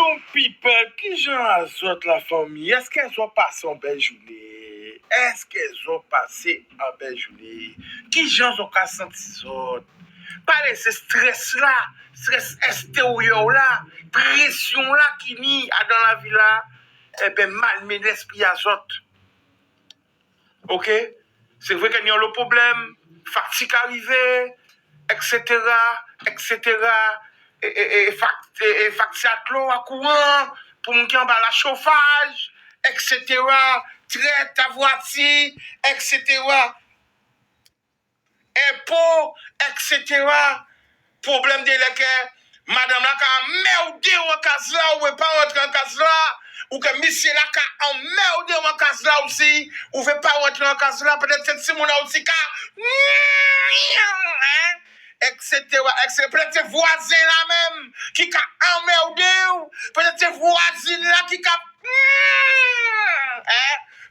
young people, qui j'en azot la famille? Est-ce qu'elles ont passé en belle journée? Est-ce qu'elles ont passé en belle journée? Qui j'en ont qu'à sentir autres? Pas ce stress là, stress extérieur là, pression là qui nie dans la vie là, eh ben malmené l'esprit à autres. Ok? C'est vrai qu'il y a le problème, fatigue arrivée, etc., etc., et fatigue à courant, pour mon qui en bas la chauffage, etc., traite ta voiture, etc., impôts, etc., problème de l'équerre, madame la ka merde en case là, ou pas rentrer en case là, ou que monsieur la ka en merde en case là aussi, ou veut pas rentrer en case là, peut-être cette Simona aussi ka, etc., etc., peut-être c'est voisin là même, qui ka emmerdé, peut-être c'est voisine là qui ka,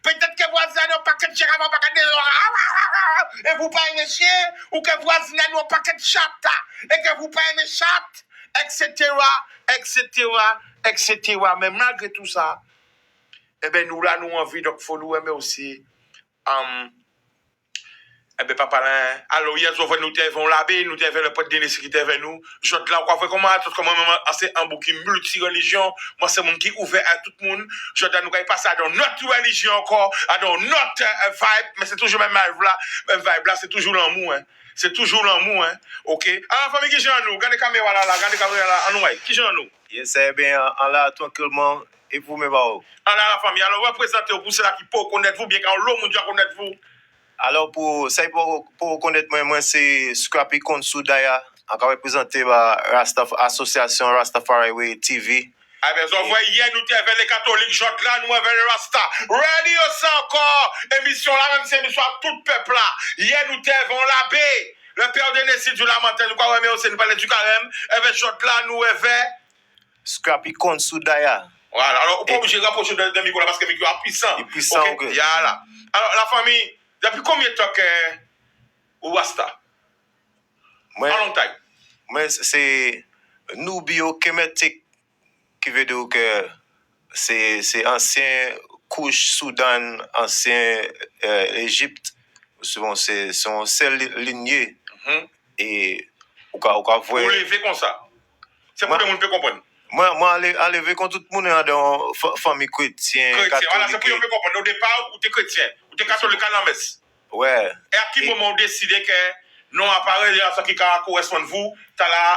peut-être que voisin n'a pas de chien avant, pas de et vous pas un chien, ou que voisin n'a pas de chat, et que vous pas un chat, etc., etc., etc. Mais malgré tout ça, eh ben nous là, nous envie, donc faut nous aimer aussi. Eh ben papa là, alors hier soir nous t'avons l'abbé, nous t'avons le pote Denis qui était avec nous. Je te là quoi fait comment c'est un bouquin multi-religion. Moi c'est mon qui ouvert à tout le monde. Je te nous passer dans notre religion encore, dans notre vibe, mais c'est toujours même vibe là, c'est toujours l'amour hein. C'est toujours l'amour hein. OK. Alors famille qui j'en nous, regardez caméra là, regardez caméra là en nous. Qui j'en nous? Yes, c'est bien en là tranquillement et vous même alors la famille, alors représentez vous c'est là qui peut connaître vous bien quand l'homme doit connaître vous. Alors, pour connaître moi, c'est Scrappy Konsudaya, encore représenté par Association Rastafari Way TV. Ah ben, vous voyez, hier, nous avons les catholiques, j'autre là, nous avons les Rasta. Radio, c'est encore, émission là, même c'est émission à tout le peuple là. Hier, nous avons l'abbé, le père de Nessie du Lamentin, nous avons mais aussi, nous parlons du carême. Et bien, j'autre là, nous avons Scrappy Konsudaya. Voilà, alors, on peut obligé de rapprocher de micro là, parce que le micro est puissant. Il est puissant, ok. Voilà. Alors, la famille, depuis combien de temps que vous Rasta? Moi, how long time? Moi, c'est Nubio-Kemetic, qui veut dire que c'est ancien couche Soudan, ancien Égypte. Souvent, c'est son seul lignée. Et on va voir. Vous levez comme ça. C'est pour que le monde peut comprendre. Moi, aller quand tout le monde est dans la famille chrétienne. Voilà, c'est pour que le monde comprendre. Au départ, vous êtes chrétien, vous êtes catholique à la messe. Ouais. Et à quel moment vous décidez que non appareil à ce qui correspond à vous,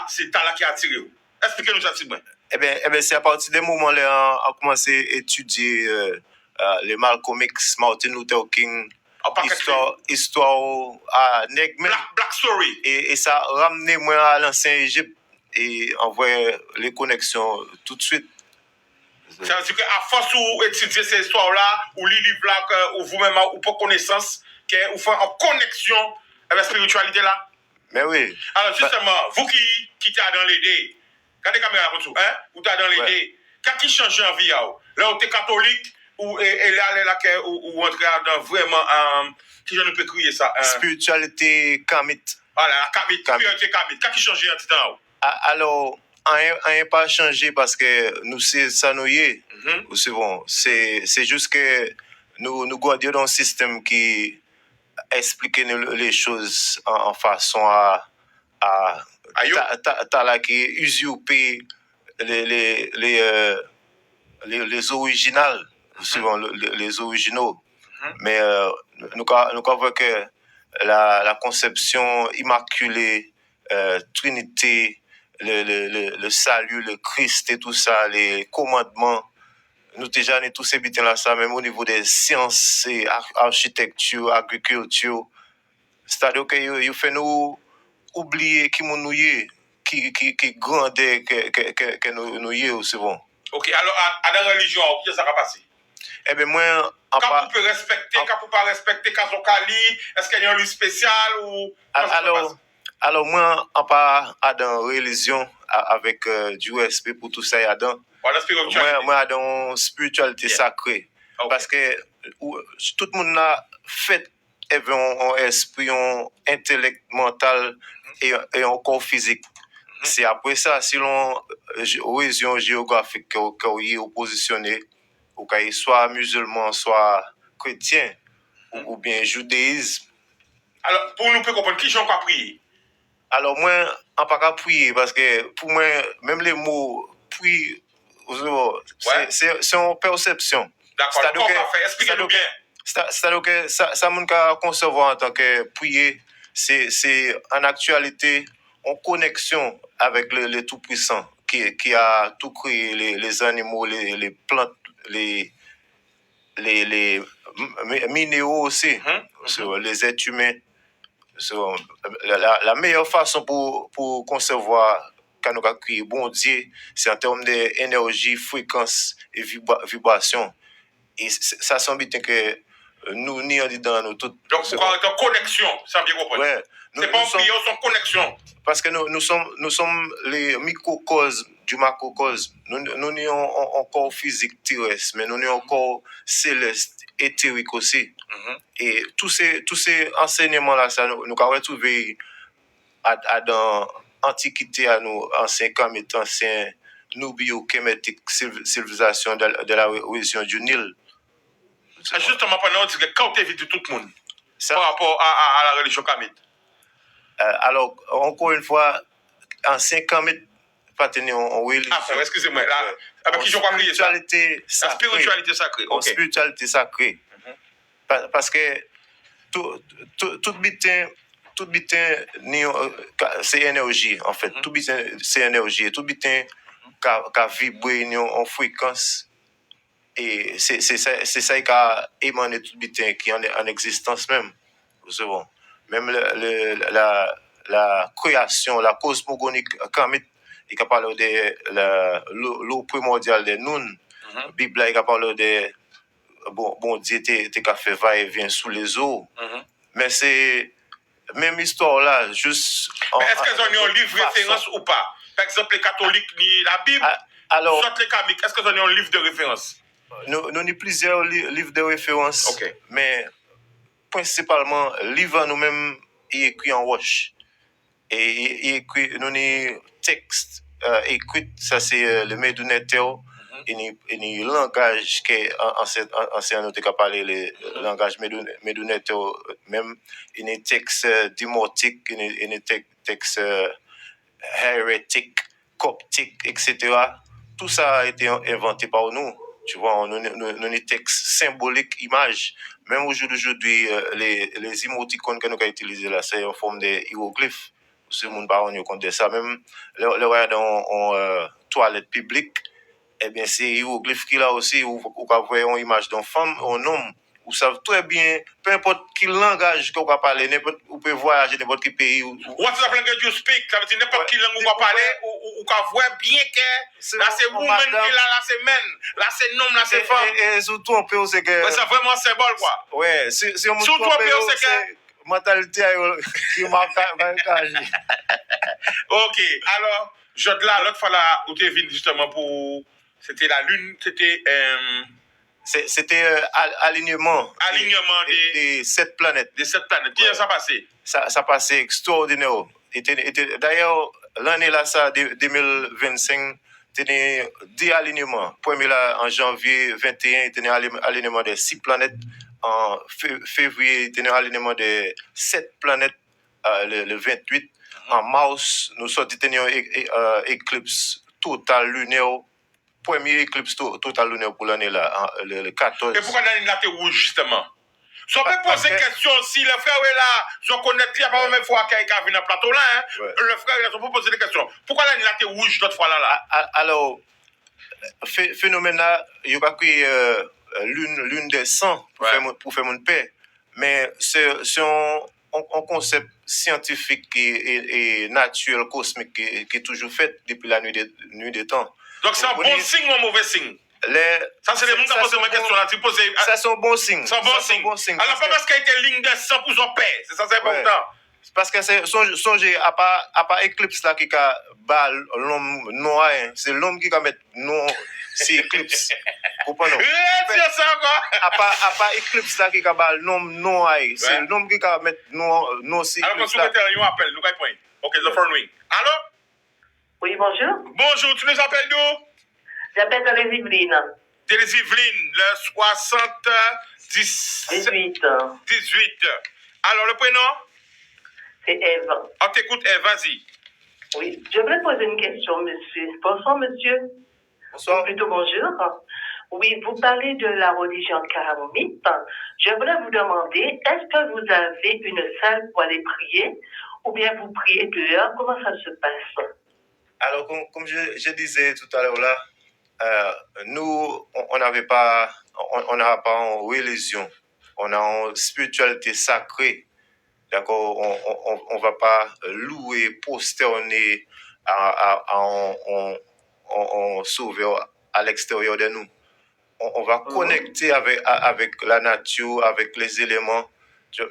c'est Tala qui a attiré vous? Expliquez-nous ça, s'il vous plaît. Eh bien, c'est à partir des moments où on a commencé à étudier les Malcolm X, Martin Luther King, histoire à Black Story. Et ça a ramené moi à l'ancien Égypte et envoyé les connexions tout de suite. Ça veut dire qu'à force où étudier ces histoires-là, ou lire livres là, ou vous-même, ou pas connaissance, que vous faites en connexion avec la spiritualité là. Mais oui. Alors justement, vous qui êtes dans l'idée, regardez la caméra comme ça, hein? Vous êtes dans l'idée, qu'est-ce qui change en vie là? Là où tu es catholique, ou là, ou entrer dans vraiment, qui je ne peux crier ça? Spiritualité kamite. Voilà, spiritualité kamite. Qu'est-ce qui change en temps? Alors, rien n'a pas changé parce que nous, c'est ça nous y est. C'est bon. C'est juste que nous gardons dans un système qui explique les choses en façon à qui usurper les originales, souvent les originaux. Mais nous voyons que la conception immaculée, Trinité, le salut, le Christ et tout ça, les commandements, nous déjà tous habitants là ça, même au niveau des sciences, et architecture, agriculture. C'est-à-dire que il fait nous oublier qui nous y qui grandeur que nous y c'est bon. OK, alors à la religion, qu'est-ce que ça va passer? Eh bien moi quand vous pouvez respecter, quand vous pas respecter quand on cali, est-ce qu'il y a un lieu spécial ou alors moi en pas dans religion avec du respect pour tout ça y a dans moi dans spiritualité sacrée parce que tout le monde a fait un esprit, un intellect mental et un corps physique. C'est après ça, selon région géographique que vous êtes positionné, ou qu'il soit musulman, soit chrétien, ou bien judaïsme. Alors, pour nous comprendre, qui j'en crois prier? Alors, moi, on ne peut pas prier parce que pour moi, même les mots prier, c'est une perception. D'accord, comment on va faire? Expliquez-nous bien. C'est-à-dire que ça nous concevoir en tant que prier, c'est en actualité en connexion avec le Tout-Puissant qui a tout créé, les animaux, les plantes, les minéraux aussi, les êtres humains. La meilleure façon pour concevoir quand nous créons bon Dieu, c'est en termes d'énergie, fréquence et vibration. Et ça semble que nous n'y dans nous toutes. Donc, pourquoi en connexion, ça veut dire quoi? Ouais, c'est pas en prière, c'est en connexion. Parce que nous sommes les microcosmes du macrocosme. Nous sommes en corps physique terrestre, mais nous sommes en corps céleste, éthérique aussi. Et tous ces enseignements-là, ça nous avons retrouvé dans l'Antiquité, à nous, anciens Kamit, anciens Nubio-Kémétique, civilisation de la région du Nil. Justement, pendant que quand tu évites tout le monde par rapport à la religion Kamit. Alors, encore une fois, ancien Kamit, pas tenir en religion. Ah, excusez-moi, avec qui je crois prier ça? La spiritualité sacrée. La spiritualité sacrée. Parce que tout bitin, c'est énergie, en fait. Tout bitin, c'est énergie. Tout bitin, qui vibre en fréquence. Et c'est ça qui a émané tout bitin qui est en existence même. Vous savez. Même la création, la cosmogonique kamit, il a parlé de l'eau primordiale de Nun. La Bible, il a parlé de bon Dieu qui a fait va-et-vient sous les eaux. Mais c'est même histoire là, juste. Mais est-ce qu'ils ont un livre de référence ou pas? Par exemple, les catholiques, ni la Bible, alors, les kamiques, est-ce qu'ils ont un livre de référence? Nous avons plusieurs livres de référence, mais principalement, livre nous-mêmes est écrit en roche. Et il écrit, nous avons texte écrit, ça c'est le Meduneteo, et le langage que ancien nous avons parlé, le langage Meduneteo, même, il y a texte démotique, il y a texte hérétique, coptique, etc. Tout ça a été inventé par nous. Tu vois, nous avons des textes symboliques, images. Même aujourd'hui, les émoticônes que nous avons utilisés là, c'est en forme de hiéroglyphes. Ce monde pas on compte de ça. Même le regarde en toilette publique, eh bien, c'est hiéroglyphes qu'il a aussi, où vous voyez une image d'une femme ou d'un homme. Vous savez très bien, peu importe quel langage que vous parlez, vous pouvez voyager dans n'importe quel pays. What's the language you speak? Ça veut dire n'importe quelle langue vous parlez, ou vous voyez bien que là c'est woman qui là, là c'est men, là c'est homme, là c'est femme. Et surtout en PO, c'est que. Ouais, c'est vraiment un symbole quoi. Ouais, c'est un surtout en PO, c'est que. Mentalité qui marque. Ok, alors, là, l'autre fois là, où tu es venu justement pour. C'était la lune, c'était. C'était alignement des 7 planètes. Des 7 planètes. Qui ça passé? Ça passait extraordinaire. D'ailleurs, l'année là, ça, 2025, c'était 10 alignements. Premier là, en janvier 21, il y a un alignement de 6 planètes. En février, il y a un alignement de 7 planètes, le 28. En mars, nous sortons une éclipse totale lunaire. Premier éclipse total lunaire pour l'année là, le 14. Et pourquoi l'année là t'es rouge justement? Si on peut poser une question, si le frère est là, je connais il n'y a pas même fois qu'il a vu dans le plateau là, hein, le frère est là, on peut poser des questions. Pourquoi l'année là t'es rouge l'autre fois là? Alors, phénomène là, il y a créé lune des sangs pour faire mon paix. Mais c'est un concept scientifique et naturel, cosmique qui est toujours fait depuis la nuit des temps. Donc c'est un bon signe ou un mauvais signe? Ça, c'est les gens qui posent ma question là. Ça, c'est un bon signe. C'est un bon signe. Alors, pas parce qu'il y a été ligne de sang pour son paix. C'est ça, c'est important. Parce que c'est songez à part éclipse là qui a bal l'homme noir, c'est l'homme qui va mettre non c'est éclipse. Comprenez? Dis ça encore. À part éclipse là qui a bal l'homme noir, c'est l'homme qui va mettre non c'est. Alors quand vous mettez un appel, nous allons point. OK, the phone ring. Allô? Oui, bonjour. Bonjour, tu nous appelles d'où? J'appelle dans les Yvelines. De les Yvelines, le 70 18. 18. Alors, le prénom? C'est Eve. On t'écoute, vas-y. Oui, je voulais poser une question, monsieur. Bonsoir, monsieur. Bonsoir. Ou plutôt bonjour. Oui, vous parlez de la religion caramite. Je voulais vous demander, est-ce que vous avez une salle pour aller prier ou bien vous priez dehors? Comment ça se passe? Alors, comme je disais tout à l'heure là, nous, on n'avait pas, on n'a pas en religion, on a en spiritualité sacrée. D'accord, on va pas louer, posterner en sauveur à l'extérieur de nous. On va connecter avec la nature, avec les éléments.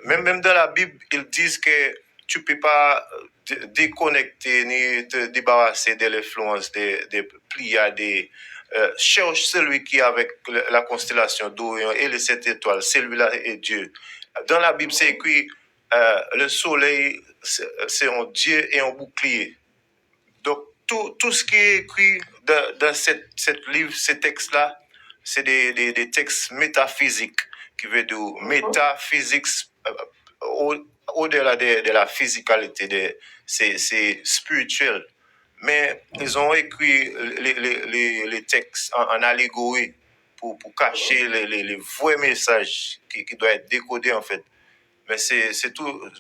Même dans la Bible, ils disent que tu peux pas déconnecter ni te débarrasser de l'influence des Pléiades. Cherche celui qui est avec la constellation d'Orion et les 7 étoiles. Celui-là est Dieu. Dans la Bible, c'est écrit le soleil, c'est un Dieu et un bouclier. Donc, tout ce qui est écrit dans cette livre, ces textes-là, c'est des textes métaphysiques, qui veut dire métaphysique, au-delà de la physicalité, c'est spirituel. Mais ils ont écrit les textes en allégorie pour cacher les vrais messages qui doivent être décodés, en fait. Mais c'est tout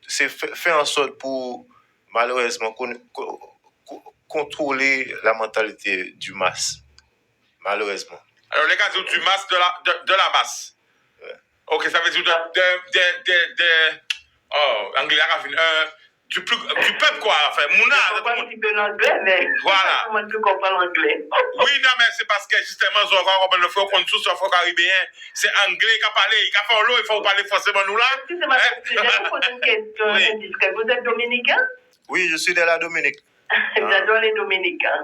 c'est fait en sorte pour, malheureusement, contrôler la mentalité du masse. Malheureusement. Alors, les gars, du masse, de la masse. Ouais. Ok, ça veut dire du peuple, quoi. Enfin, Mouna. Je comprends un petit peu l'anglais, mais Voilà. comment tu comprends l'anglais? Oui, non, mais c'est parce que justement, le frère qu'on tous le frère caribéen, c'est anglais qui a parlé, il a fait l'eau, il faut parler forcément nous là. Excusez-moi, je vais vous poser une question indiscrète. Vous êtes dominicain? Oui, je suis de la Dominique. J'adore les dominicains.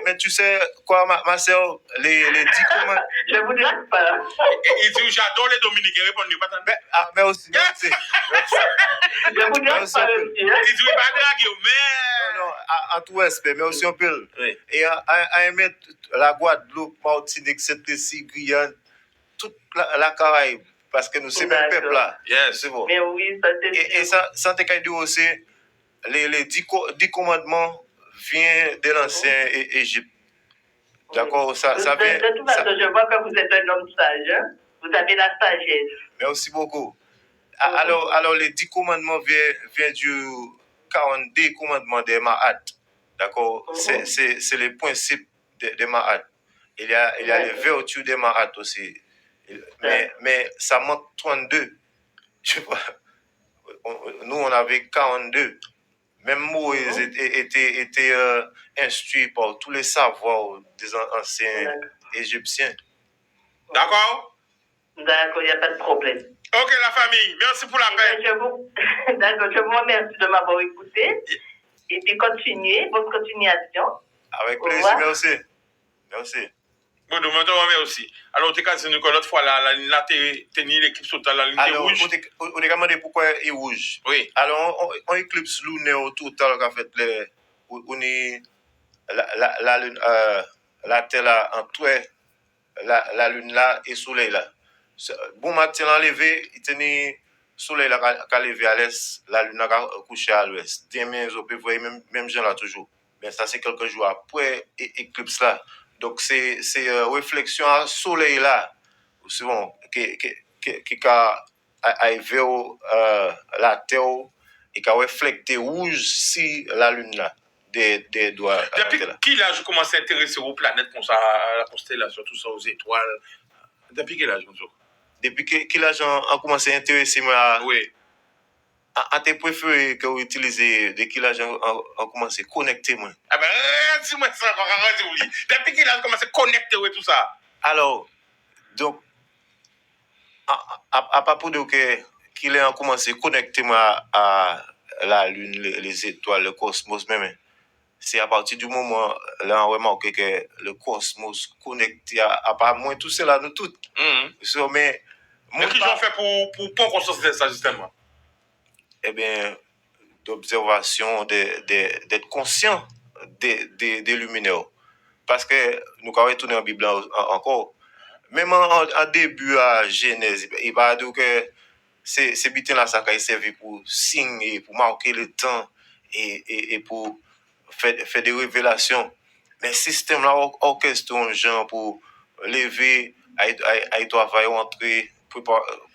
Mais tu sais quoi, ma soeur, les 10 commandements. Je vous laisse pas. Il dit, j'adore les Dominicains, répondez pas tant. Mais aussi. Je vous laisse pas, monsieur. Il dit, pas de la mais. Non, à tout respect, mais aussi un peu. Oui. Et à aimer la Guadeloupe, Martinique, Saint-Lucie, Guyane, toute la Caraïbe, parce que nous, c'est même peuple là. Yes. C'est bon. Mais oui, ça c'est Et ça, sans te dire aussi, les 10 commandements viennent de l'ancien Égypte. D'accord, ça vient. De toute façon, je vois que vous êtes un homme sage. Hein? Vous avez la sagesse. Merci beaucoup. Alors, les 10 commandements viennent du 42 commandements des Mahat. D'accord, c'est les principes des Mahat. Il y a les vertus des Mahat aussi. Mais ça manque 32. Je vois. Nous, on avait 42. Même Moïse était instruit par tous les savoirs des anciens Égyptiens. D'accord? D'accord, il n'y a pas de problème. Ok, la famille, merci pour l'appel. D'accord, je vous remercie de m'avoir écouté. Et puis continuez, votre continuation. Avec plaisir, merci. Merci. Bon, nous me aussi. Alors, tu as dit que l'autre fois, la tenue l'équipe sur la ligne rouge. On a demandé pourquoi il est rouge. Oui. Alors, on éclipse lunaire au total, en fait, on est la lune, la terre là, entre la lune là et le soleil là. Bon matin, l'enlevé, il tenait le soleil là, qui a levé à l'est, la lune a couché à l'ouest. Demain, on peut voir même gens là toujours. Mais ça, c'est quelques jours après l'éclipse là. Donc, c'est réflexion à soleil là, c'est bon, qui a arrivé la terre et qui a reflété rouge si la lune là, des doigts. Depuis quel âge vous commencez à intéresser aux planètes comme ça, à la constellation, tout ça, aux étoiles? Depuis quel âge, monsieur? Depuis quel âge on commencé à intéresser moi? Oui. À tes préférés que vous utilisez, de quel âge on commence à connecter moi? Ah ben, dis-moi ça encore, depuis quel âge on commence à connecter tout ça? Alors, donc, à propos de qu'il a commencé à connecter moi à la lune, les étoiles, le cosmos même, c'est à partir du moment là on remarque que le cosmos connecté à part moins tout cela nous toutes. Mais qui j'en fait pour prendre conscience de ça justement? Eh bien, d'observation, d'être conscient des luminaires. Parce que nous avons retourné en Bible encore. Même en début à Genèse, il va dire que c'est bitin là ça qui servi pour signe et pour marquer le temps et pour faire des révélations. Mais le système là orchestre un genre pour lever, aller travailler, rentrer,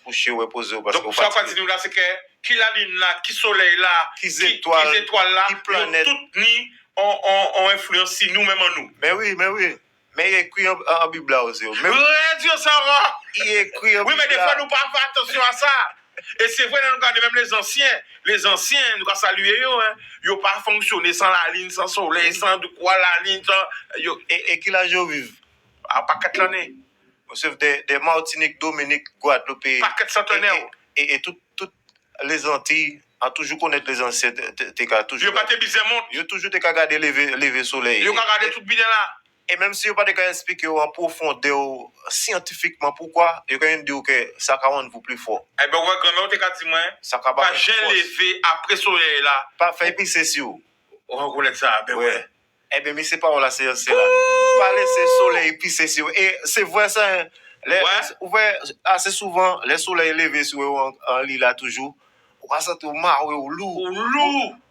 coucher, reposer. Donc, ça continue là, c'est que qui la lune là, qui soleil là, qui étoiles là, qui planètes, toutes ni ont influencé nous-mêmes en nous. Mais oui. Mais il écrit en Bible là aussi. Dieu ça va. Il écrit en Bible. Oui, mais des fois, nous ne pas faire attention à ça. Et c'est vrai, nous regardons même les anciens. Les anciens, nous avons salué, ils n'ont pas fonctionné sans la ligne, sans soleil, sans de quoi la ligne. Et qui l'a joué vivre? Pas 4 années. Sauf des Martinique, Dominique, Guadeloupe. Pas 400 années. Et toutes les Antilles, ont toujours connaître les anciens. Ils ont toujours regardé lever soleil. Ils ont regardé tout bien là. Et même si vous n'avez pas expliqué en profondeur scientifiquement pourquoi, vous pouvez dire que ça va rendre vous plus fort. Eh bien, ouais, quand même, tu as dit, ça va pas j'ai levé après soleil là. Pas faire épicer sur vous. On reconnaît ça, ben ouais. Eh bien, mais c'est pas la séance là. Pas laisser soleil épicer sur vous. Et c'est vrai ça. Assez souvent, les soleils levés sur vous en lit là toujours. On va sentir marre ou loup.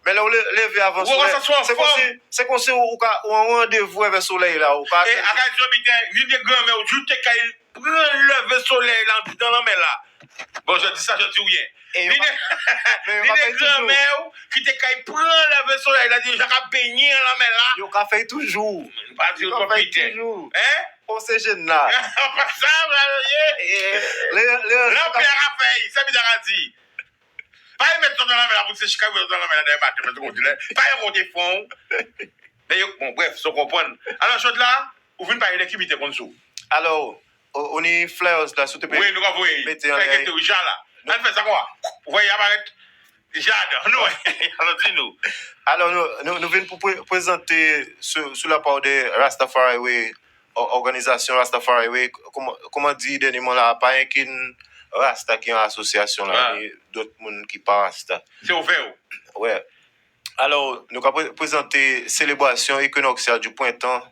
Mais là, on lève avant le soleil. C'est comme si on a un rendez-vous avec le soleil là. Et à il y a des grand-mères, je te prends le soleil là, dans la mer là. Bon, je dis ça, je dis rien. Il y a des grand-mères qui te prennent le soleil là, déjà baigner dans la mer là. Ils ont fait toujours. Pas dire qu'on fait toujours. Hein? On se gêne là. Pas ça, l'empire a fait, ça veut dire. Pas mettre dans la mer pour se Chicago dans la mer des pas monter fond. Bon bref, ça comprendre. Alors chose là, vous venez parler d'équité comme ça. Alors, on est flyers là sur oui, nous avons mettez en là. On fait ça quoi? Vous voyez apparaître Jade, nous. Alors dis-nous. Alors nous venons pour présenter sur la part de Rastafari Way, organisation Rastafari Way, comment dire dernièrement là, pas un qui Rasta qui est une association là, d'autres monde qui pas Rasta. C'est ouvert. Ouais. Alors, nous avons présenté célébration équinoxiale du printemps.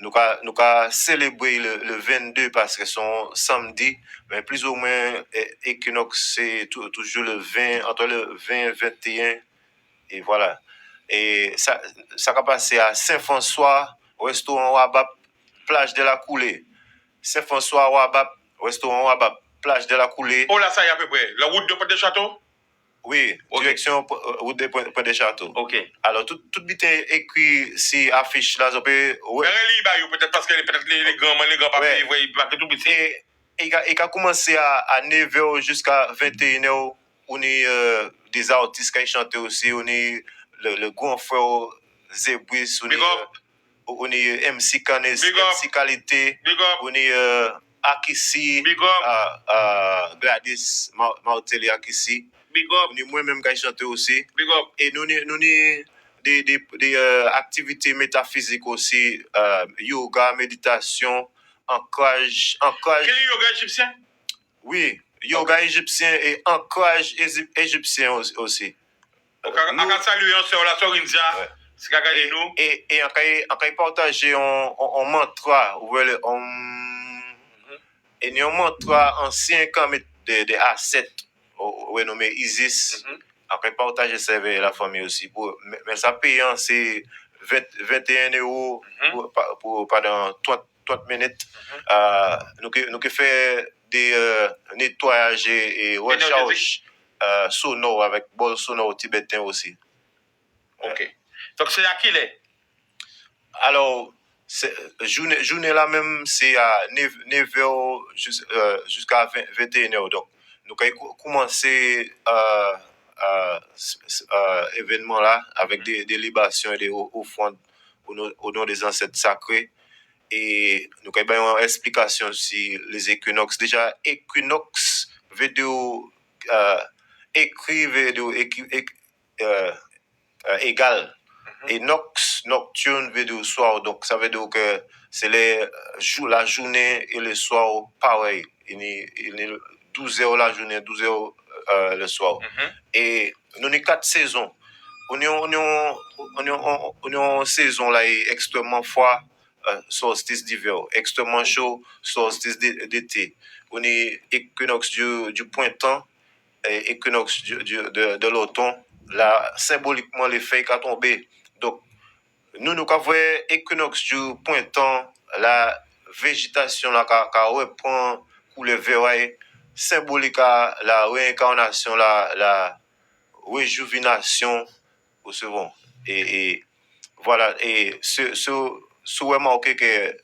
Nous avons célébré le 22 parce que c'est samedi, mais plus ou moins équinoxe c'est toujours le 20, entre le 20 et 21. Et voilà. Et ça va passer à Saint-François, restaurant Wabap, plage de la Coulée. Saint-François Wabap, restaurant Wabap, plage de la Coulée. Oh là, ça y est à peu près. La route de Pointe-des-Châteaux? Oui, okay. Direction route de Pointe-des-Châteaux. Ok. Alors, tout vite écrit si affiche là, ça peut. Ouais. Mais peut-être parce que les grands papiers, ils pas tout petit. Et il a commencé à 9h jusqu'à 21h. On est des artistes qui chantent aussi. On est le grand frère Zebris. On est MC Canes, MC Qualité. On est Akissi, Gladys Martelly Akissi. On est moi-même qui chante aussi. Et nous avons des activités métaphysiques aussi, yoga, méditation, ancrage. Quel yoga égyptien? Oui, yoga égyptien et ancrage égyptien aussi. On va saluer la sœur India. Et on va partager un mantra, et nous mantra ancien comme des assets renommé Isis. Après partager ça avec la famille aussi. Mais ça payant c'est 21 € pour pendant 30 minutes. Nous fait des nettoyages et recharge sonore avec bol sonore tibétain aussi. Ok. Donc c'est à qui est? Alors, journée là même, c'est à 9h jusqu'à 21h. Donc, nous avons commencé événement là avec des libations et des offrandes au nom des ancêtres sacrés. Et nous avons une explication sur les équinoxes. Déjà, équinoxe, vidéo écrit, vidéo égal. Et nox, nocturne, veut dire soir. Donc, ça veut dire que c'est la journée et le soir pareil. Il est 12h la journée, 12h le soir. Et nous avons 4 saisons. On a une saison là extrêmement froid, solstice d'hiver, extrêmement chaud, solstice d'été. On est équinoxe du printemps et équinoxe de l'automne. Là, symboliquement, les feuilles qui ont tombé. Donc, nous avons équinoxe du printemps, la végétation là, qui reprend couleur vert, symbolique à la réincarnation, la réjuvénation, vous savez. Et voilà, et ce remarquer que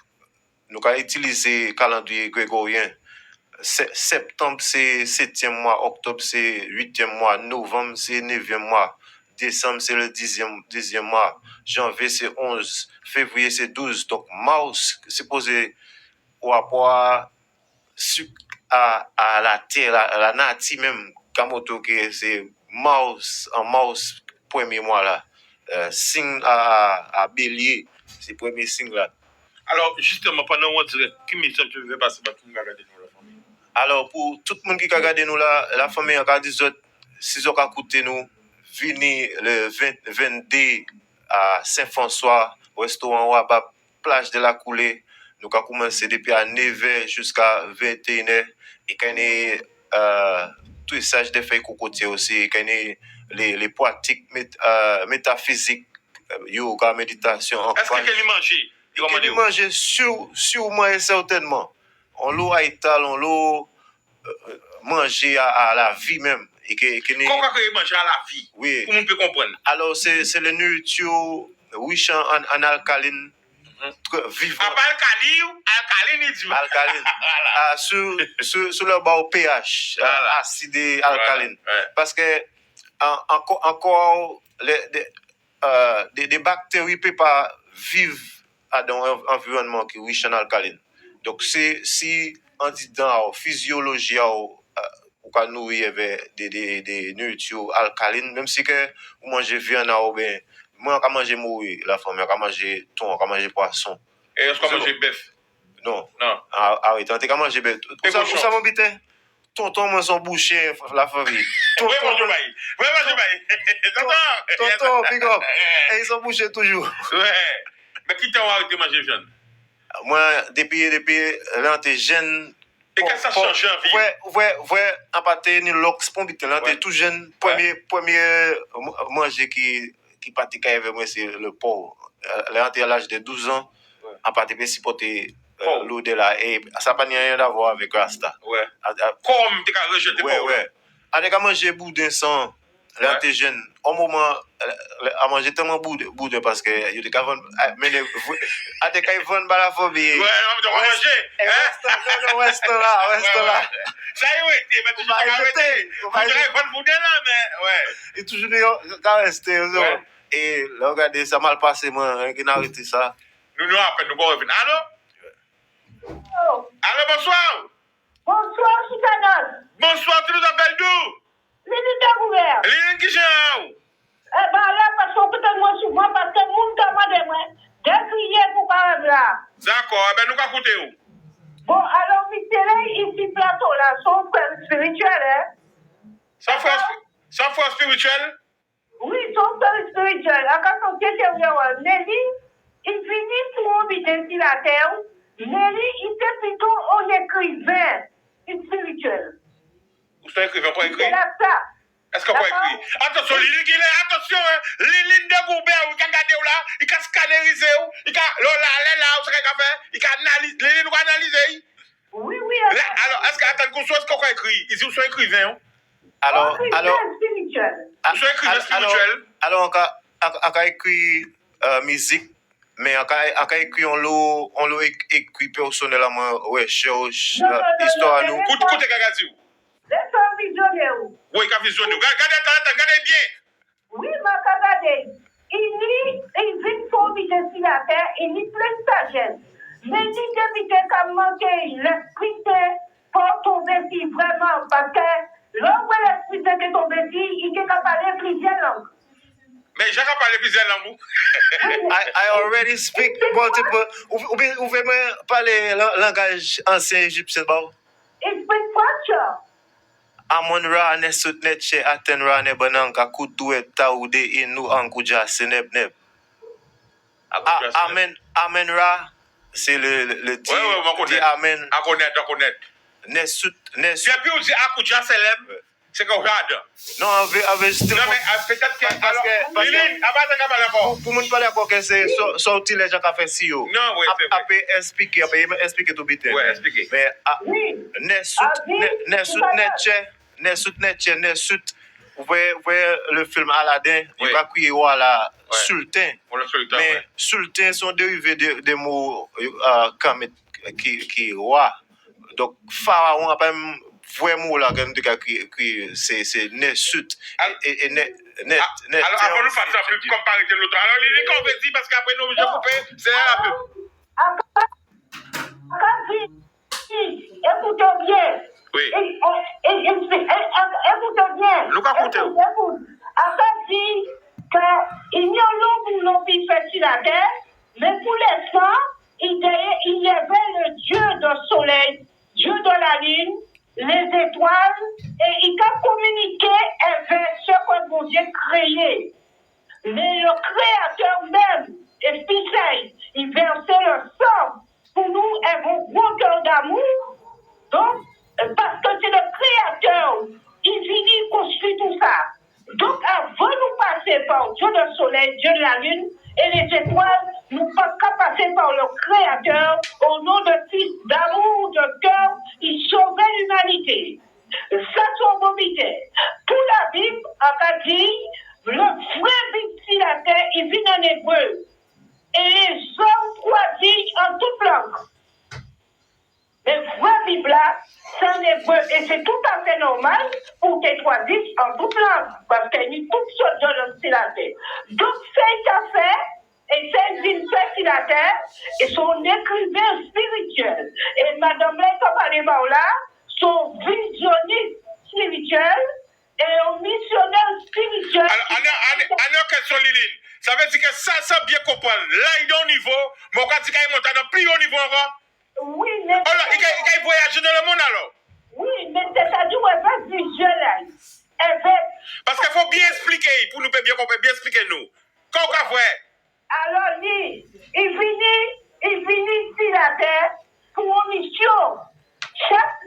nous avons utilisé le calendrier grégorien. Septembre, c'est 7e mois, octobre, c'est 8e mois, novembre, c'est 9e mois, décembre, c'est le 10e mois, janvier, c'est 11, février, c'est 12. Donc, Mars, c'est posé au rapport à la terre, à la nature même, Kamoto, c'est Mars, en Mars, premier mois là. Signe à bélier, c'est le premier signe là. Alors, justement, pendant on dirait, quel message tu veux passer pour tout le monde regarder nous la famille? Alors, pour tout le monde qui a regardé nous là, la famille a dit, si vous avez écouté nous, venez le 22 à Saint-François, restaurant Wabab, plage de la Coulée. Nous avons commencé depuis à 9h jusqu'à 21h. Et quand il y a tout les sages de feuilles cocotiers aussi, quand il y a les pratiques métaphysiques, yoga, méditation. Est-ce qu'il y a manger? Il mange sûrement et certainement. On l'a étalé, on l'a manger à la vie même. Comment il mange à la vie? Oui. Pour nous peut comprendre. Alors, c'est le nourriture riche en alcaline. Vivant. Ah, pas alcaline, il dit. Alcaline. Sur le bas au pH, acide et alcaline. Voilà. Ouais. Parce que encore des bactéries ne peuvent pas vivre dans un environnement qui est riche en alcaline. Donc, si on dit dans la physiologie, on peut nourrir avec des nourritures alcalines, même si que vous mangez viande, ben, moi, je mange mourir, la femme, je mange thon, je mange poisson. Et est-ce qu'on mange bœuf? Non. Non. Ah oui, tu as mangé bœuf. Où ça m'habite? Tonton, moi, son boucher, la famille. Tonton, Tonton, big up. Et ils sont bouchés toujours. Ouais. Mais qui t'a arrêté de manger jeune? Moi, depuis là, t'es jeune. Et qu'est-ce que ça change en vie? Ouais, à partir de l'ox, là, t'es tout jeune. Premier manger qui pratique avec moi, c'est le porc. Là, t'es à l'âge de 12 ans. À partir de supporter l'eau de là. Et ça n'a pas rien à voir avec Rasta. Ouais. Comme tu as rejeté porc. Ouais. Avec à manger boudin sans. Là, t'es jeune. Au moment, à manger tellement boudin parce que il y a des vendre. Mais à des cas, ils vendent la phobie. Ouais, on va manger. Reste là. Ça y est, mais tu vas arrêter. Tu vas vendre boudin là, mais ouais. Et toujours, quand rester. Et là, regardez, ça mal passé, moi, qui n'a arrêté ça. Nous, après, nous allons revenir. Allô? Allô, bonsoir. Bonsoir, Chikanos. Bonsoir, tu nous appelles d'où? Lili Dagouvert. Lili qui j'ai? Eh ben là, parce qu'on peut te moi souvent, parce que nous demandons moi, de prier pour pas là. D'accord, eh ben nous allons écouter où? Bon, alors, Michel, ici, plateau là, son frère spirituel, hein? Son frère spirituel? Oui, son frère spirituel. Quand on tient Nelly, il finit pour habiter sur la terre. Nelly, il était plutôt un écrivain spirituel. Vous êtes écrivain, quoi écrit? C'est là ça. Est-ce qu'on peut écrire? Attention, Lili, attention, Lili de Goubert, il a gardé là, il a scannériser, il a il a analysé, Lili nous a analysé. Oui. Alors, est-ce qu'on peut écrire? Ils sont écrivains. Alors, spirituel. Vous êtes écrivain spirituel? Alors, on a écrit musique, mais on a écrit, on l'a écrit personnellement, recherche, histoire à nous. Écoutez, Gagadzi. Laisse-moi visionner. Oui, il a visionné. Regardez bien. Oui, ma regardez. Il vit pour vivre sur la terre, il est plein de sagesse. Mais il évite qu'à manquer l'esprit pour tomber ici vraiment, parce que l'homme où l'esprit est tombé ici, il est capable de parler plusieurs langues. Mais j'ai pas parlé plusieurs langues. I already speak multiple. Vous pouvez me parler langage ancien égyptien? Il speak French. Amon-Ra ne sut ne che aten-Ra ne banan ka kutouet ta ou de inou an kouja seneb-neb. Amen-Ra, c'est le dit, dit Amen. À connaître. Ne sut. Depuis on dit Akouja célèbre, c'est qu'on regarde. Non, avec justement. Non, mais peut-être que. Parce que. Liline, avant pour moun pale encore que c'est sorti les gens qui ont fait si yo. Non, oui, c'est vrai. Après expliquer tout bité. Oui, expliquer. Mais Oui. ne sut vous voyez le film Aladdin, il va crier voilà sultan. Mais sultan sont dérivés des mots comme qui roi. Donc pharaon a pas vrai mot là quand que c'est ne sut et ne alors avant nous passer un peu comparer de l'autre. Alors Lily qu'on veut dire parce qu'après nous je couper c'est un peu. Écoutez bien. Oui. Écoutez bien. Nous écoutez. Après dit qu'il y a l'homme qui fait sur la terre, mais pour l'instant, il y avait le Dieu du soleil, Dieu de la lune, les étoiles, et il a communiqué avec ce que mon Dieu créé. Mais le Créateur même, Esprit Saint, il versait le sang pour nous et vos gros cœurs d'amour. Donc, parce que c'est le Créateur, il finit construit tout ça. Donc, avant de nous passer par Dieu le soleil, Dieu de la lune et les étoiles, nous ne pouvons pas passer par le Créateur au nom de Fils d'amour, de cœur, il sauvait l'humanité. Ça, c'est mon idée. Pour la Bible, a dit, le vrai Bible sur la terre, il vient en hébreu. Et les hommes choisissent en toute langue. Le vrai Bible là, c'est en hébreu. Et c'est tout à fait normal pour qu'ils choisissent en toute langue. Parce qu'il y a toutes sortes de langues sur la terre. Donc, c'est un fait. Et c'est une fait sur la terre. Et son écrivain spirituel. Et Madame Leka là, son visionniste spirituel et un missionnaire spirituel. Alors, alors, question Liline. Ça veut dire que ça bien comprendre. Là, il est au niveau, mais on dit qu'il est monté dans plus haut niveau encore. Oui, mais. Alors, il voyage dans le monde alors. Oui, mais c'est-à-dire avec visuel. Parce qu'il faut bien expliquer, pour nous bien comprendre, bien expliquer nous. Quand on voit. Alors, il finit sur la terre pour une mission.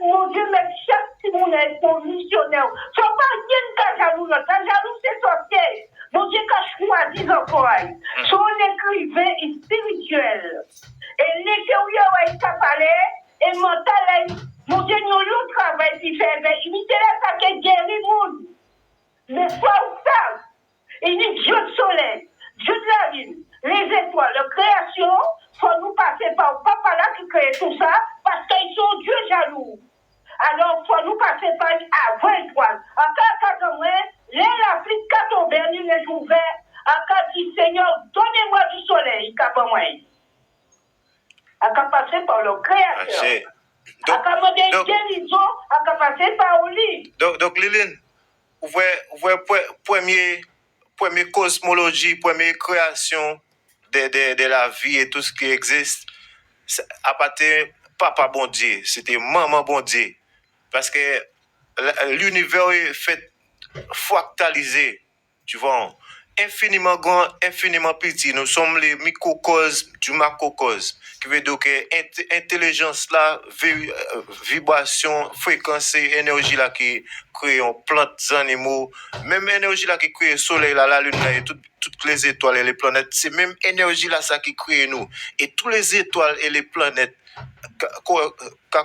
Mon Dieu, mais chaque monde est son missionnaire. Ce n'est pas quelqu'un qui a jaloux. Quand jaloux, c'est sorcier. Mon Dieu, qui a choisi encore. Son écrivain est spirituel. Et l'intérieur, il t'a parlé. Et mental, mon Dieu, nous le travail qu'il fait. Il m'intéresse à qu'il guérit le monde. Mais soit ça, il est Dieu de soleil, Dieu de la lune, les étoiles, la création. Faut nous passer par le papa là qui crée tout ça, parce qu'ils sont Dieu jaloux. Alors, faut nous passer par avant étoile. En cas de moi, l'Afrique a tombé, les jours verts, en cas dit Seigneur, donnez-moi du soleil, capable moi. En cas passer par le Créateur. En cas de guérison, en cas passer par le lit. Donc, Liline, vous voyez, première cosmologie, première création de la vie et tout ce qui existe, à partir papa bon Dieu, c'était maman bon Dieu. Parce que l'univers est fait fractalisé, tu vois, infiniment grand, infiniment petit. Nous sommes les microcosmes du macrocosme. Qui veut dire que intelligence là, vibration, fréquence, énergie là qui crée plantes, animaux, même énergie là qui crée le soleil là, la lune là, et toutes les étoiles et les planètes, c'est même énergie là ça qui crée nous. Et toutes les étoiles et les planètes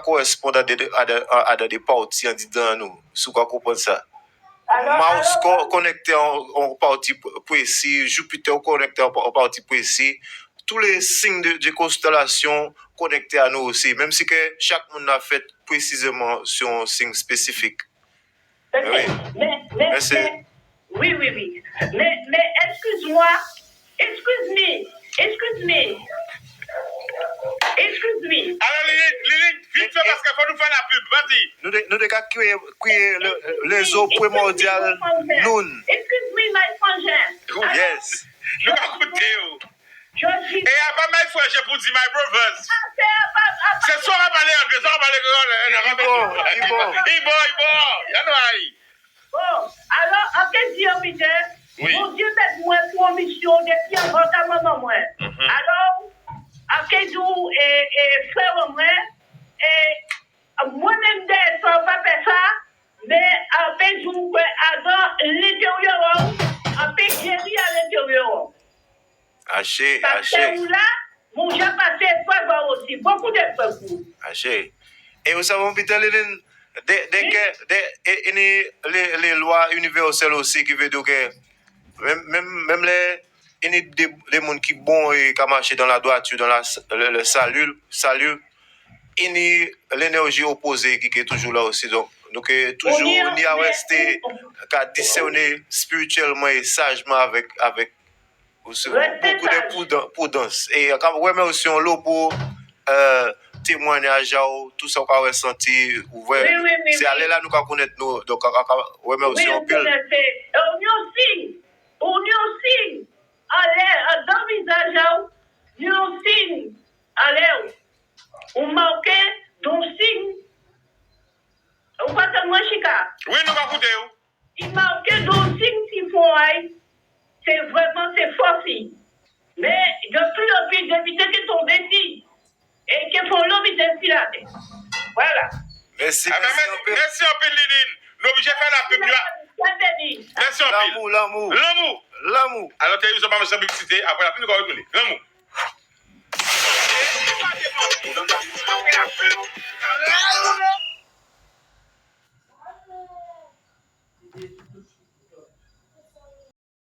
correspondent à des parties dans nous. Si vous comprenez ça. Mars connecté en partie précis, Jupiter connecté en partie précis. Tous les signes de constellation connectés à nous aussi, même si que chaque monde a fait précisément sur un signe spécifique. Oui. Oui. Mais excuse-moi. Excuse me. Alors, Lily, vite fait parce qu'il faut nous faire la pub. Vas-y. Nous devons créer les eaux primordiales. Excuse me, my frangin. Yes. Nous allons écouter. Je dis. Et après, my frère, j'ai pour dire my brothers. C'est ça, on va parler anglais, ça, on va parler Ibo. Bon, alors, en question, Peter, Oui. mon Dieu, faites-moi pour mission depuis un grand temps, maman, moi. Alors, en question, et frère, moi, et moi-même, sans pas faire ça, mais en fait, je vous à l'intérieur, en fait, j'ai ri à l'intérieur. Haché, Parce que là, mon j'ai passé 3 ans aussi, beaucoup de fois. haché. Et vous savez, Peter Linen, les lois universelles aussi qui veut dire que même les gens qui bon et qui marchent dans la droiture, dans le salut, et l'énergie opposée qui est toujours là aussi. Donc toujours on y a resté qu'à discerner spirituellement et sagement avec aussi, beaucoup de prudence. Et quand ouais, mais aussi on l'a pour témoignage, tout ça qu'on a ressenti, c'est aller là nous connaître nous. Donc ouais, mais aussi on peut. On y aussi, allez, dans le visage, on y aussi, allez, on marque ton signe. On va te moi, Chica. Oui, nous allons écouter. Il marque ton signe qui font, c'est vraiment, c'est fort signe. Mais de plus en plus, d'éviter qu'ils tombent ici et qu'ils font l'objet là. Voilà. Merci. Merci un peu, Lénine. Nous obligés de faire la pub. Merci un peu. L'amour. Alors, tu as eu ce moment de publicité. Après la pub, nous allons retourner. L'amour.